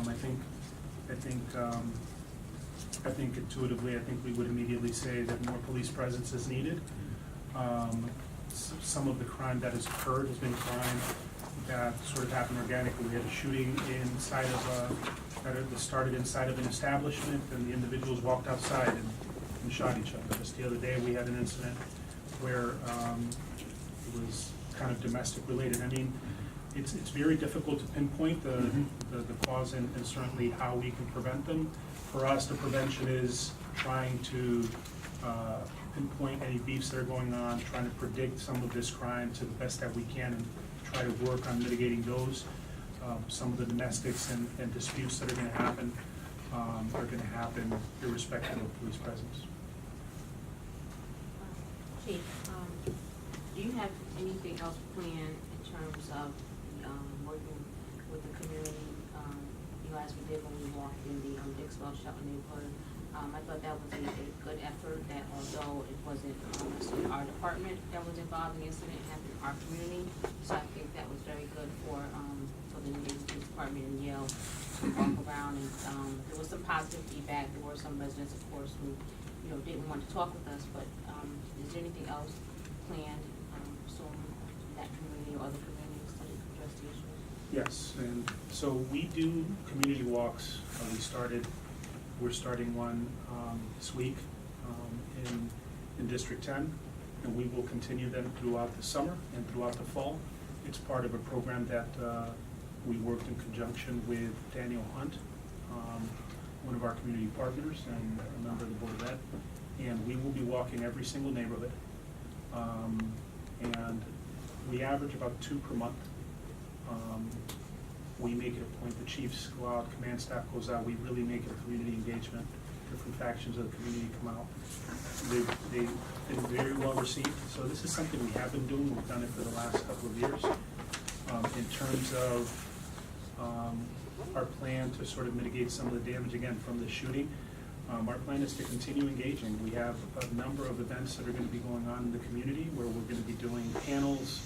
I think intuitively, I think we would immediately say that more police presence is needed. Some of the crime that has occurred has been crime that sort of happened organically. We had a shooting inside of that started inside of an establishment, and the individuals walked outside and shot each other. Just the other day, we had an incident where it was kind of domestic related. I mean, it's very difficult to pinpoint the cause and certainly how we can prevent them. For us, the prevention is trying to pinpoint any beefs that are going on, trying to predict some of this crime to the best that we can, and try to work on mitigating those. Some of the domestics and disputes that are going to happen irrespective of police presence. Chief, do you have anything else planned in terms of working with the community? As we did when we walked in the Dixwell Shelter neighborhood, I thought that was a good effort, that although it wasn't necessarily our department that was involved in the incident, it happened in our community. So I think that was very good for the New Jersey Police Department and Yale to walk around, and there was some positive feedback. There were some residents, of course, who didn't want to talk with us, but is there anything else planned soon in that community or other communities to address the issue? Yes, and so we do community walks. We're starting one this week in District 10, and we will continue them throughout the summer and throughout the fall. It's part of a program that we worked in conjunction with Daniel Hunt, one of our community partners and a member of the Board of Ed, and we will be walking every single neighborhood. And we average about 2 per month. We make it a point, the chiefs go out, command staff goes out, we really make it a community engagement. Different factions of the community come out. They've been very well received. So this is something we have been doing. We've done it for the last couple of years. In terms of our plan to sort of mitigate some of the damage, again, from the shooting, our plan is to continue engaging. We have a number of events that are going to be going on in the community where we're going to be doing panels,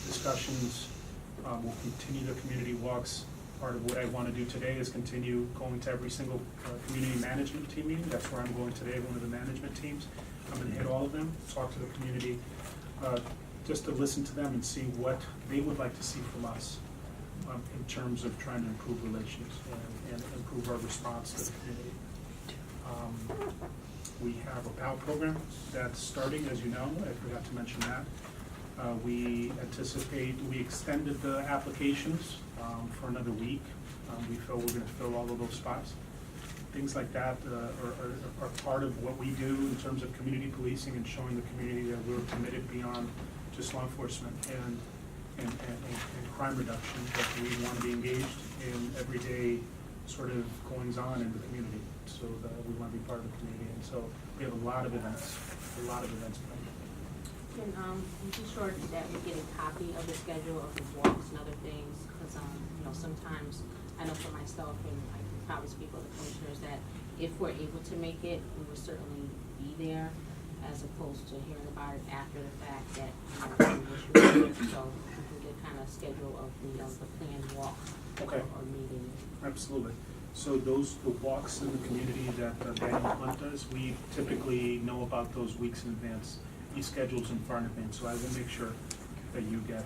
discussions. We'll continue the community walks. Part of what I want to do today is continue going to every single community management team meeting. That's where I'm going today, one of the management teams. I'm going to hit all of them, talk to the community, just to listen to them and see what they would like to see from us in terms of trying to improve relations and improve our response to the community. We have a PAL program that's starting, as you know. I forgot to mention that. We extended the applications for another week. We feel we're going to fill all of those spots. Things like that are part of what we do in terms of community policing and showing the community that we're committed beyond just law enforcement and crime reduction, but we want to be engaged in everyday sort of goings on in the community. So that we want to be part of the community, and so we have a lot of events planned. Can you be sure that we get a copy of the schedule of the walks and other things? Because sometimes I know for myself, and I can probably speak for the commissioners, that if we're able to make it, we will certainly be there, as opposed to hearing about it after the fact that we wish we were there. So we can get kind of schedule of the planned walk or meeting. Absolutely. So the walks in the community that Daniel Hunt does, we typically know about those weeks in advance. He schedules them far in advance, so I will make sure that you get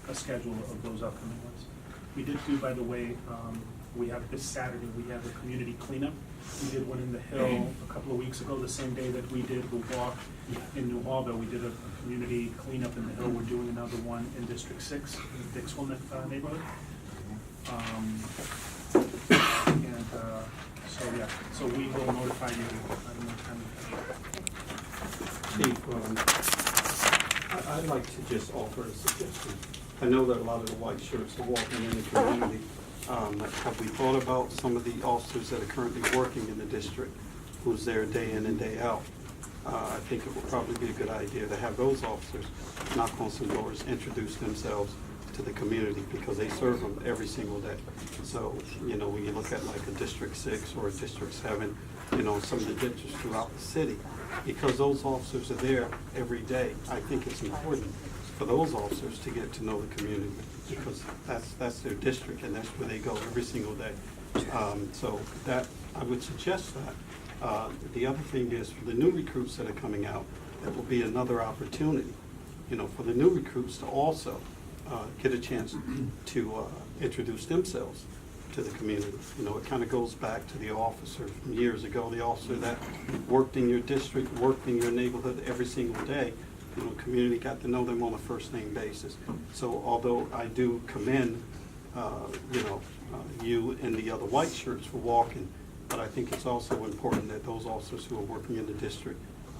a schedule of those upcoming ones. We did do, by the way, we have this Saturday, we have a community cleanup. We did one in the Hill a couple of weeks ago, the same day that we did the walk in New Hallville. We did a community cleanup in the Hill. We're doing another one in District 6, in the Dixwell neighborhood. So we will notify you in no time. Chief, I'd like to just offer a suggestion. I know that a lot of the white shirts are walking in the community. Have we thought about some of the officers that are currently working in the district, who's there day in and day out? I think it would probably be a good idea to have those officers knock on some doors, introduce themselves to the community, because they serve them every single day. So, when you look at like a District 6 or a District 7, some of the districts throughout the city, because those officers are there every day, I think it's important for those officers to get to know the community because that's their district, and that's where they go every single day. So that, I would suggest that. The other thing is, for the new recruits that are coming out, that will be another opportunity, you know, for the new recruits to also get a chance to introduce themselves to the community. You know, it kind of goes back to the officer from years ago, the officer that worked in your district, worked in your neighborhood every single day. You know, community got to know them on a first-name basis. So although I do commend, you know, you and the other white shirts for walking, but I think it's also important that those officers who are working in the district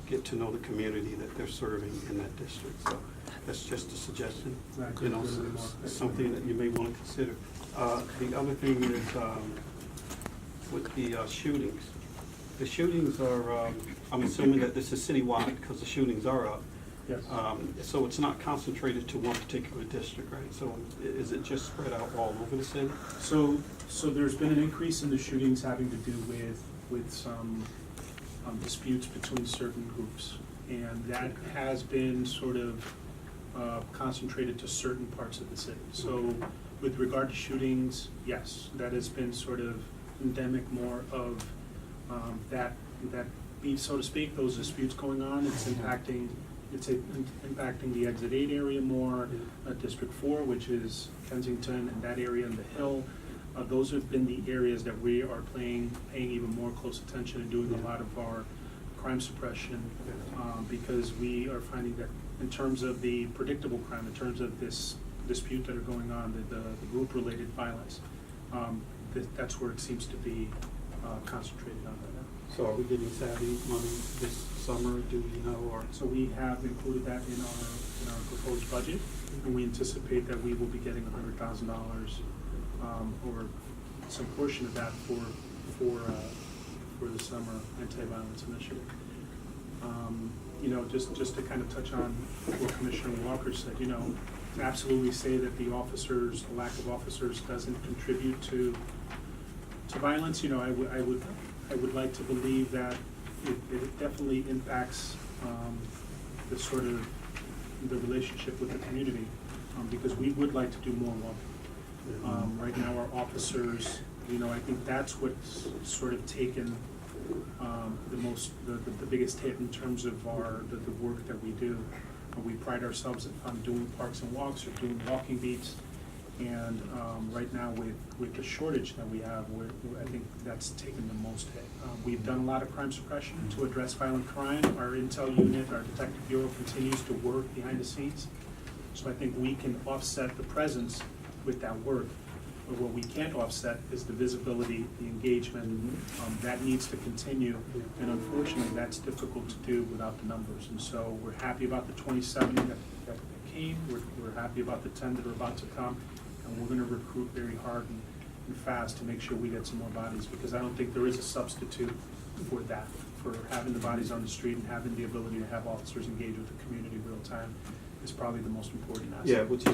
get to know the community that they're serving in that district. So that's just a suggestion, you know, something that you may want to consider. The other thing is with the shootings. The shootings are, I'm assuming that this is citywide because the shootings are up. Yes. So it's not concentrated to one particular district, right? So is it just spread out all over the city? So there's been an increase in the shootings having to do with some disputes between certain groups. And that has been sort of concentrated to certain parts of the city. So with regard to shootings, yes, that has been sort of endemic more of that beef, so to speak, those disputes going on. It's impacting the Exit 8 area more, District 4, which is Kensington and that area and the Hill. Those have been the areas that we are paying even more close attention and doing a lot of our crime suppression, because we are finding that in terms of the predictable crime, in terms of this dispute that are going on, the group-related violence, that's where it seems to be concentrated on right now. So are we getting savvy money this summer, do we know, or? So we have included that in our proposed budget, and we anticipate that we will be getting $100,000 or some portion of that for the summer anti-violence initiative. You know, just to kind of touch on what Commissioner Walker said, you know, to absolutely say that the lack of officers doesn't contribute to violence, you know, I would like to believe that it definitely impacts the sort of the relationship with the community, because we would like to do more walking. Right now, our officers, you know, I think that's what's sort of taken the biggest hit in terms of the work that we do. We pride ourselves on doing parks and walks or doing walking beats. And right now, with the shortage that we have, I think that's taken the most hit. We've done a lot of crime suppression to address violent crime. Our intel unit, our detective bureau continues to work behind the scenes. So I think we can offset the presence with that work. But what we can't offset is the visibility, the engagement. That needs to continue. And unfortunately, that's difficult to do without the numbers. And so we're happy about the 27 that came. We're happy about the 10 that are about to come. And we're going to recruit very hard and fast to make sure we get some more bodies, because I don't think there is a substitute for that, for having the bodies on the street and having the ability to have officers engage with the community real time is probably the most important aspect. Yeah, which is